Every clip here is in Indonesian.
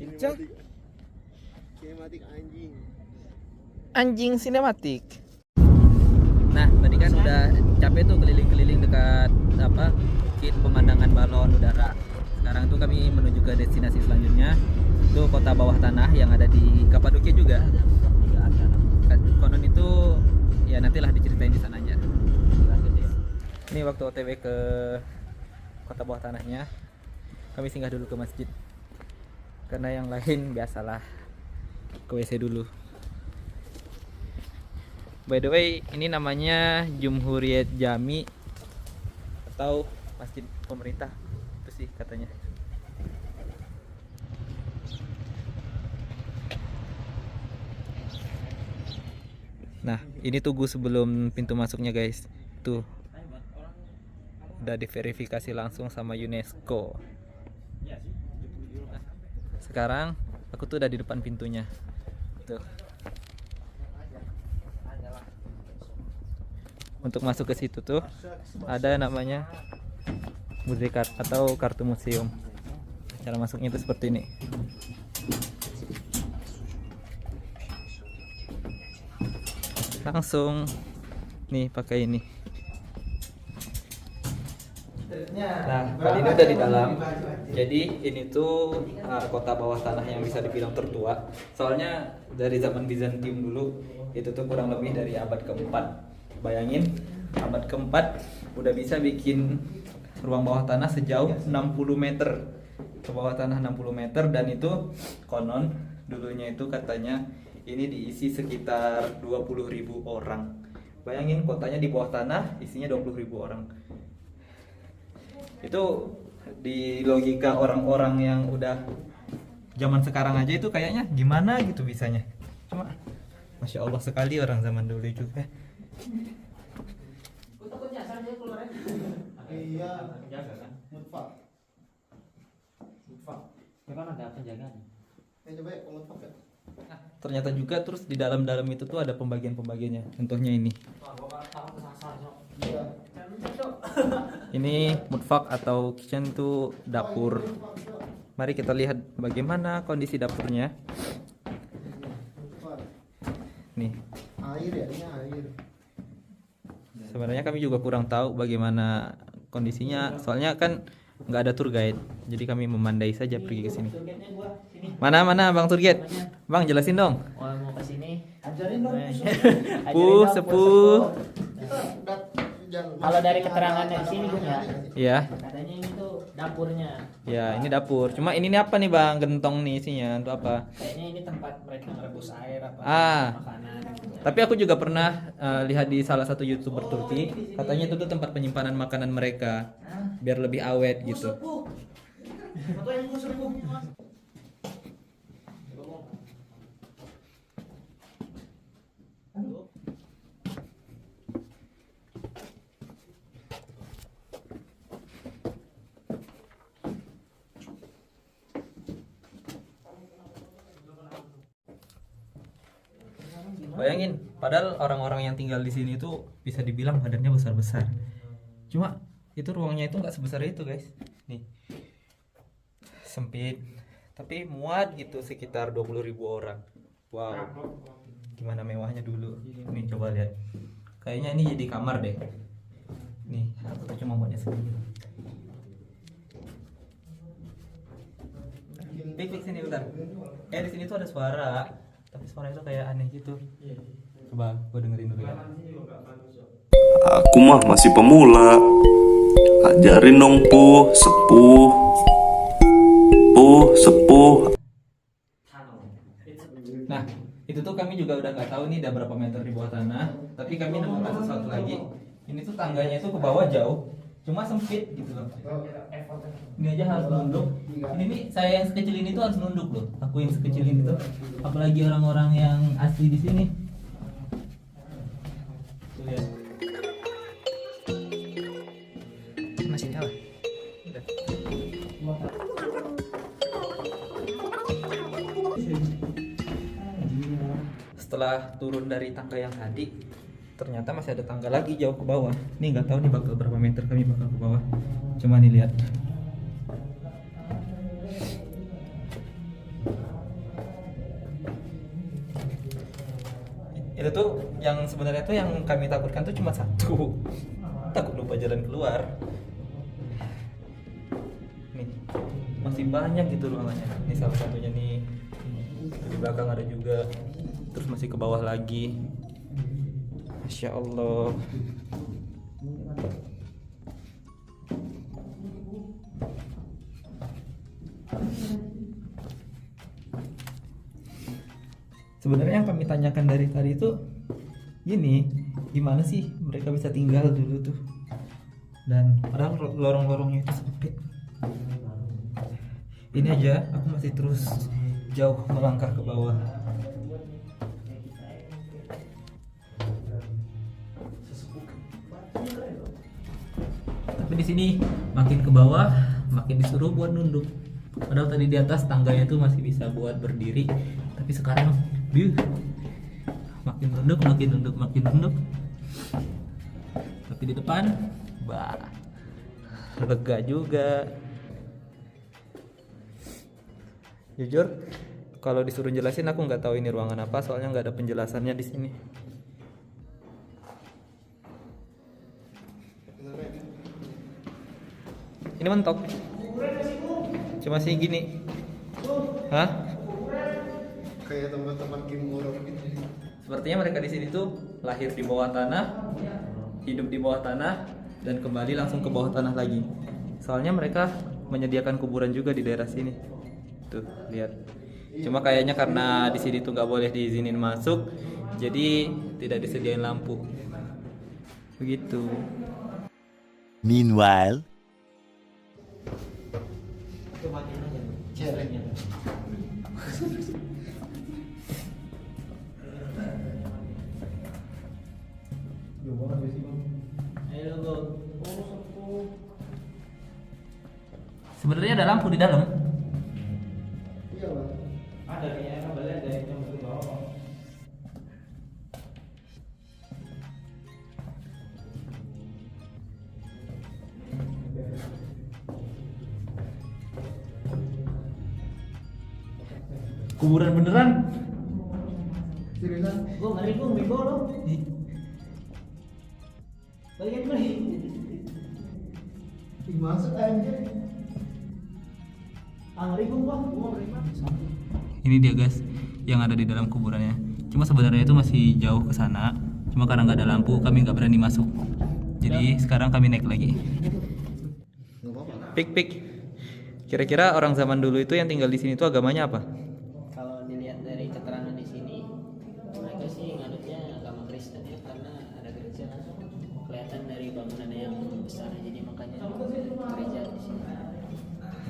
Kicak. Sinematik anjing. Anjing sinematik. Nah, tadi kan udah capek tuh keliling-keliling dekat bukit pemandangan balon udara. Sekarang tuh kami menuju ke destinasi selanjutnya. Itu kota bawah tanah yang ada di Kapadokia juga. Konon itu ya nantilah diceritain di sana aja. Ini waktu OTW ke kota bawah tanahnya. Kami singgah dulu ke masjid. Karena yang lain biasalah ke WC dulu. By the way, ini namanya Jumhuriyet Jami atau masjid pemerintah itu sih katanya. Nah, ini tugu sebelum pintu masuknya guys. Tuh, udah diverifikasi langsung sama UNESCO. Sekarang aku tuh udah di depan pintunya. Tuh. Untuk masuk ke situ tuh ada namanya Musikart atau kartu museum. Cara masuknya itu seperti ini. Langsung nih pakai ini. Nah, kali ini udah di dalam. Jadi ini tuh kota bawah tanah yang bisa dibilang tertua. Soalnya dari zaman Bizantium dulu itu tuh kurang lebih dari abad keempat. Bayangin, abad keempat udah bisa bikin ruang bawah tanah sejauh 60 meter. Ke bawah tanah 60 meter dan itu konon dulunya itu katanya ini diisi sekitar 20.000 orang. Bayangin kotanya di bawah tanah isinya 20.000 orang. Itu di logika orang-orang yang udah zaman sekarang aja itu kayaknya gimana gitu bisanya. Cuma Masya Allah sekali orang zaman dulu juga. Iya. Penjaga kan? Mutfak. Ya kan ada penjagaan. Coba ya, mutfak ya. Nah, ternyata juga terus di dalam-dalam itu tuh ada pembagian-pembagiannya. Contohnya ini. Iya. Ini mutfak atau kitchen itu dapur. Mari kita lihat bagaimana kondisi dapurnya. Nih. Air ya, ini air. Sebenarnya kami juga kurang tahu bagaimana kondisinya. Soalnya kan nggak ada tour guide. Jadi kami memandai saja pergi ke sini. Mana Bang tour guide? Bang jelasin dong. Oh, mau ke sini. Ajarin dong. Sepuh. Kalau dari keterangannya di sini gue Iya. katanya ini tuh dapurnya. Ya, ini dapur. Cuma ini apa nih Bang? Gentong nih isinya untuk apa? Kayaknya ini tempat mereka merebus air apa makanan. Tapi aku juga pernah lihat di salah satu YouTuber Turki, katanya itu tuh tempat penyimpanan makanan mereka biar lebih awet gitu. Bayangin, padahal orang-orang yang tinggal di sini tuh bisa dibilang badannya besar-besar. Cuma itu ruangnya itu nggak sebesar itu guys. Nih, sempit, tapi muat gitu sekitar 20.000 orang. Wow, gimana mewahnya dulu. Nih coba lihat. Kayaknya ini jadi kamar deh. Nih, aku tuh cuma buatnya segini. Pik sini bentar. Di sini tuh ada suara. Tapi suara itu kayak aneh gitu. Coba gue dengerin dulu ya. Aku mah masih pemula. Ajarin dong sepuh. Nah, itu tuh kami juga udah nggak tahu nih ada berapa meter di bawah tanah. Tapi kami nemukan sesuatu lagi. Ini tuh tangganya itu ke bawah jauh. Cuma sempit gitu loh. Ini aja harus nunduk. Ini nih saya yang sekecil ini tuh harus nunduk loh. Aku yang sekecil ini tuh. Apalagi orang-orang yang asli di sini. Tuh lihat. Masih nyala. Udah. Setelah turun dari tangga yang tadi, ternyata masih ada tangga lagi jauh ke bawah. Nih nggak tahu nih bakal berapa meter kami bakal ke bawah. Cuma nih lihat. Itu tuh yang sebenarnya tuh yang kami takutkan tuh cuma satu. Takut lupa jalan keluar. Nih, masih banyak gitu ruangannya. Ini salah satunya nih. Di belakang ada juga. Terus masih ke bawah lagi. Masya Allah. Sebenarnya yang kami tanyakan dari tadi itu gini, gimana sih mereka bisa tinggal dulu tuh? Dan padahal lorong-lorongnya itu sempit. Ini aja aku masih terus jauh melangkah ke bawah. Tapi di sini makin ke bawah, makin disuruh buat nunduk. Padahal tadi di atas tangganya tuh masih bisa buat berdiri, tapi sekarang makin nunduk. Tapi di depan, lega juga. Jujur, kalau disuruh jelasin aku nggak tahu ini ruangan apa, soalnya nggak ada penjelasannya di sini. Ini mentok. Cuma sih gini. Hah? Kayak tempat-tempat game horor gitu. Sepertinya mereka di sini tuh lahir di bawah tanah, hidup di bawah tanah, dan kembali langsung ke bawah tanah lagi. Soalnya mereka menyediakan kuburan juga di daerah sini. Tuh, lihat. Cuma kayaknya karena di sini tuh nggak boleh diizinin masuk, jadi tidak disediain lampu. Begitu. Meanwhile, Sebenarnya ada lampu di dalam. Iya bang. Ada kayaknya kabelnya dari yang ke bawah. Kuburan beneran. Seriusan? Gua ngeri gua bego lo. Balikin balik. Masuk aja. Ngeri gua bang. Gua ngeri banget. Ini dia guys, yang ada di dalam kuburannya. Cuma sebenarnya itu masih jauh ke sana. Cuma karena nggak ada lampu, kami nggak berani masuk. Jadi sekarang kami naik lagi. Pik. Kira-kira orang zaman dulu itu yang tinggal di sini itu agamanya apa? Kalau dilihat dari keterangan di sini, mereka sih ngadutnya agama Kristen ya, karena ada gereja. Kelihatan dari bangunannya yang besar, jadi makanya gereja di sini.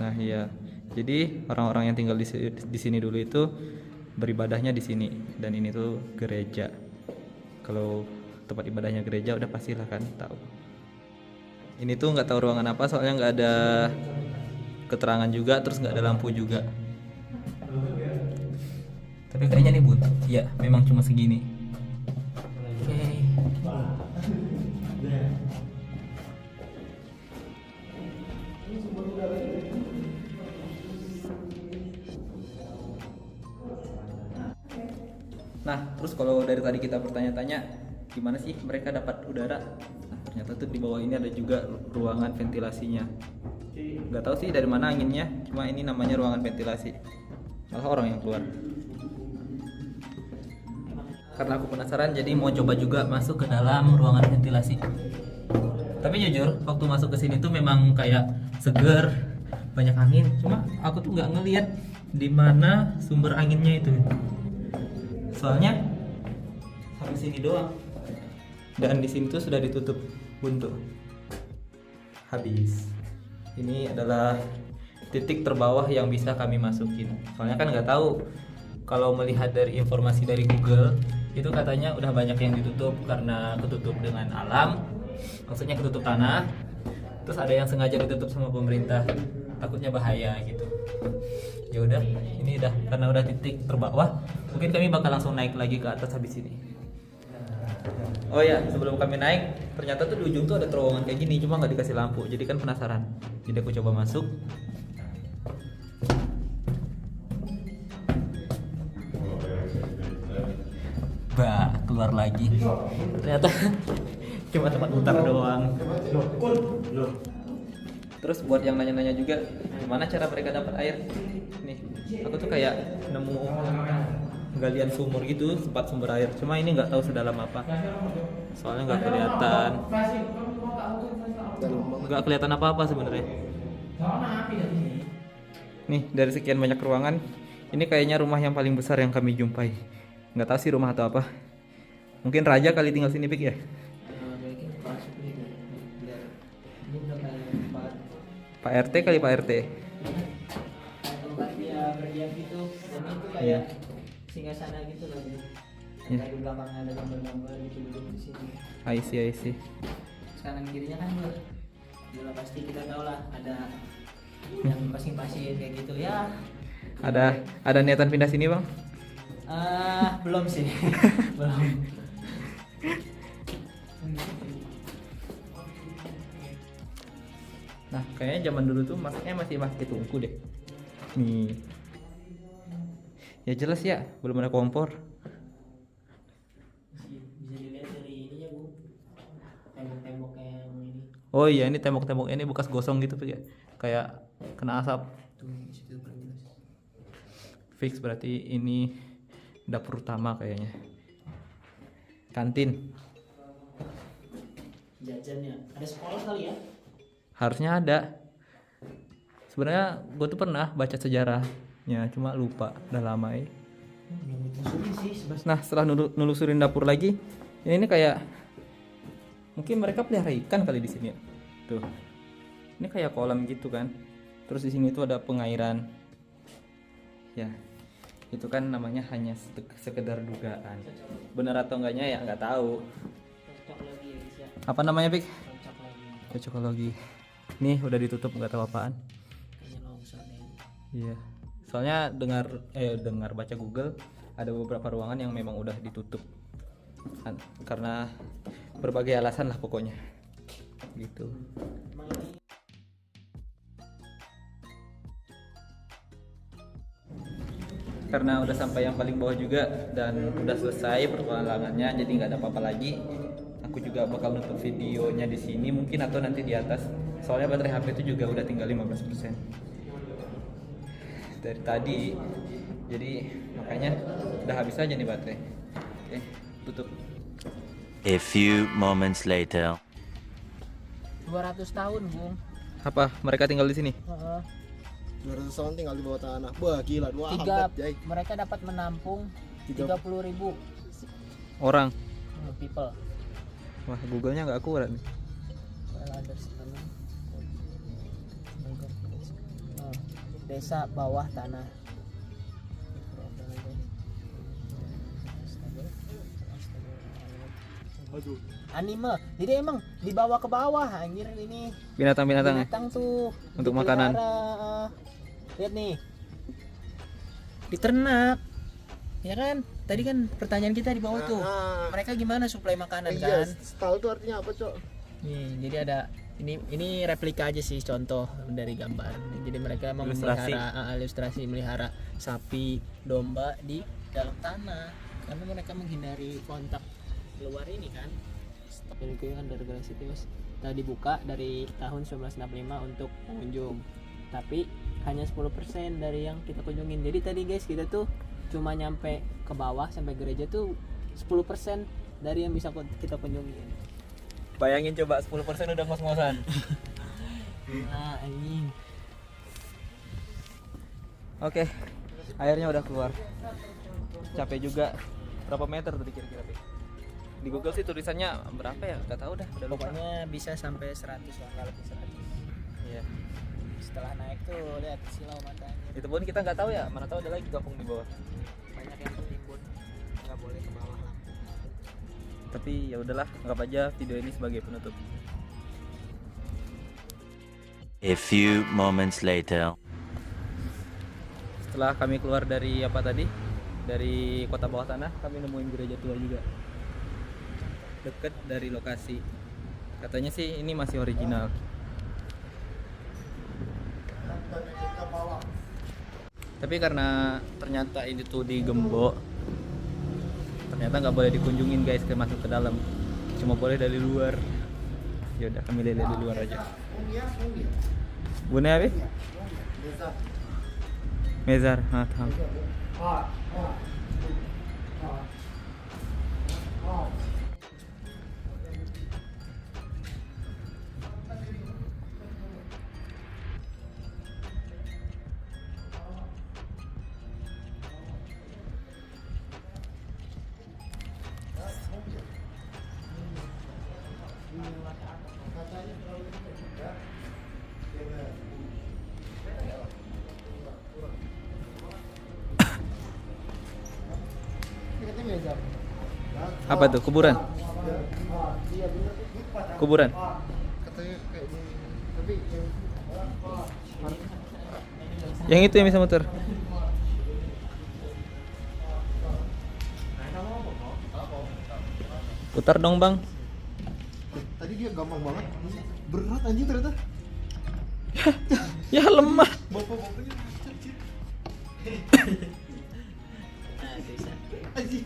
Nah iya, jadi orang-orang yang tinggal di sini dulu itu beribadahnya di sini, dan ini tuh gereja. Kalau tempat ibadahnya gereja udah pastilah kan tahu. Ini tuh nggak tahu ruangan apa, soalnya nggak ada keterangan juga, terus nggak ada lampu juga. Tapi kayaknya nih bun, ya memang cuma segini. Oke. Nah, terus kalau dari tadi kita bertanya-tanya gimana sih mereka dapat udara? Nah, ternyata tuh di bawah ini ada juga ruangan ventilasinya. Nggak tahu sih dari mana anginnya, cuma ini namanya ruangan ventilasi. Malah orang yang keluar. Karena aku penasaran, jadi mau coba juga masuk ke dalam ruangan ventilasi. Tapi jujur, waktu masuk ke sini tuh memang kayak seger, banyak angin. Cuma aku tuh nggak ngelihat di mana sumber anginnya itu. Soalnya sampai sini doang. Dan di sini tuh sudah ditutup buntu. Habis. Ini adalah titik terbawah yang bisa kami masukin. Soalnya kan nggak tahu, kalau melihat dari informasi dari Google itu katanya udah banyak yang ditutup karena ketutup dengan alam, maksudnya ketutup tanah. Terus ada yang sengaja ditutup sama pemerintah, takutnya bahaya gitu. Ya udah, ini udah karena udah titik terbawah, mungkin kami bakal langsung naik lagi ke atas habis ini. Oh ya, sebelum kami naik, ternyata tuh di ujung tuh ada terowongan kayak gini, cuma nggak dikasih lampu. Jadi kan penasaran. Jadi aku coba masuk. Bah, keluar lagi. Ternyata cuma tempat mutar doang. Terus buat yang nanya-nanya juga, gimana cara mereka dapat air? Nih, aku tuh kayak nemu galian sumur gitu, tempat sumber air. Cuma ini nggak tahu sedalam apa. Soalnya nggak kelihatan. Nggak kelihatan apa-apa sebenarnya. Nih, dari sekian banyak ruangan, ini kayaknya rumah yang paling besar yang kami jumpai. Nggak tahu sih rumah atau apa. Mungkin raja kali tinggal sini, Pik ya? Pak RT kali Pak RT. Tempat dia berdiam gitu, dan itu kayak singgah sana gitu loh. Iya. Di belakangnya ada gambar-gambar gitu duduk di sini. I see. Kanan kirinya kan udah pasti kita tahu lah ada yang pasing-pasing kayak gitu ya. Ada niatan pindah sini, Bang? Belum sih. Belum. Nah, kayaknya zaman dulu tuh masaknya masih pakai tungku deh. Nih. Ya jelas ya, belum ada kompor. Bisa dilihat dari ininya, Bu. Tembok-tembok yang ini. Oh iya, ini tembok-tembok ini bekas gosong gitu, Pik ya. Kayak kena asap. Tuh, di situ paling jelas. Fix berarti ini dapur utama kayaknya. Kantin. Jajannya. Ada sekolah kali ya? Harusnya ada. Sebenarnya gue tuh pernah baca sejarahnya, cuma lupa, udah lama ya. Nah, setelah nelusurin dapur lagi, ini kayak mungkin mereka pelihara ikan kali di sini ya. Tuh. Ini kayak kolam gitu kan. Terus di sini tuh ada pengairan. Ya. Itu kan namanya hanya sekedar dugaan. Benar atau enggaknya ya nggak tahu. Cocok lagi ya, bisa. Apa namanya, Pik? Cocok lagi. Cocokologi. Nih udah ditutup, nggak tahu apaan. Kayaknya longsor deh. Iya. Soalnya dengar baca Google ada beberapa ruangan yang memang udah ditutup. Karena berbagai alasan lah pokoknya. Gitu. Emang ini Karena udah sampai yang paling bawah juga dan udah selesai pertualangannya, jadi nggak ada apa-apa lagi. Aku juga bakal nutup videonya di sini mungkin atau nanti di atas. Soalnya baterai HP itu juga udah tinggal 15% dari tadi. Jadi makanya udah habis aja nih baterai. Oke, tutup. A few moments later. 200 tahun, Bung. Apa? Mereka tinggal di sini? 200 tahun tinggal di bawah tanah. Wah gila, 2 abad Jay. Mereka dapat menampung 30.000 Orang. people. Wah, Google-nya nggak akurat nih. Desa bawah tanah. Aduh. Anime. Jadi emang dibawa ke bawah anjir ini. Binatang-binatang ya? Binatang tuh Untuk dipelihara. makanan. Lihat nih. Diternak. Ya kan? Tadi kan pertanyaan kita di bawah tuh. Mereka gimana suplai makanan Iya, kan? stall itu artinya apa, Cok? Nih, jadi ada ini replika aja sih, contoh dari gambar. Jadi mereka emang Ilustrasi. melihara ilustrasi melihara sapi, domba di dalam tanah karena mereka menghindari kontak luar ini kan. Jadi itu kan gara-gara situ Mas. Nah, dibuka dari tahun 1965 untuk pengunjung. Tapi hanya 10% dari yang kita kunjungin. Jadi tadi guys, kita tuh cuma nyampe ke bawah sampai gereja tuh 10% dari yang bisa kita kunjungin. Bayangin coba 10% udah ngos-ngosan. Nah, anjing. Oke, airnya udah keluar. Capek juga. Berapa meter tadi kira-kira? Di Google sih tulisannya berapa ya? Gak tahu dah. Udah lupa. Pokoknya bisa sampai 100 lah, kalau lebih 100. Iya. Setelah naik tuh lihat silau matanya. Itu pun kita nggak tahu ya. Mana tahu ada lagi kampung di bawah. Banyak yang tertimbun. Nggak boleh ke bawah lah. Tapi ya udahlah, anggap aja video ini sebagai penutup. A few moments later. Setelah kami keluar dari apa tadi? Dari kota bawah tanah, kami nemuin gereja tua juga. Deket dari lokasi. Katanya sih ini masih original. Tapi karena ternyata ini tuh digembok, Ternyata nggak boleh dikunjungin guys, ke masuk ke dalam. Cuma boleh dari luar. Ya udah kami lihat di luar aja. Bune apa? Mezar. हाँ था. Apa tuh? Kuburan? Kuburan? Katanya kayak gini. Tapi Yang itu yang bisa muter. Putar dong bang. tadi dia gampang banget. Berat anjing ternyata. Ya lemah. Bapak-bapaknya Nah, bisa. anjing.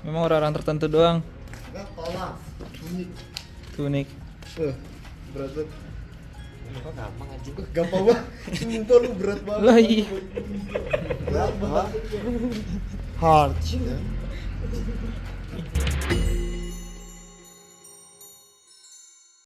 Memang orang-orang tertentu doang. Enggak tolak. Unik. Unik. Berat banget. Kok gampang aja. Gampang banget. Sumpah lu berat banget. Lah iya. Berat banget. Hard.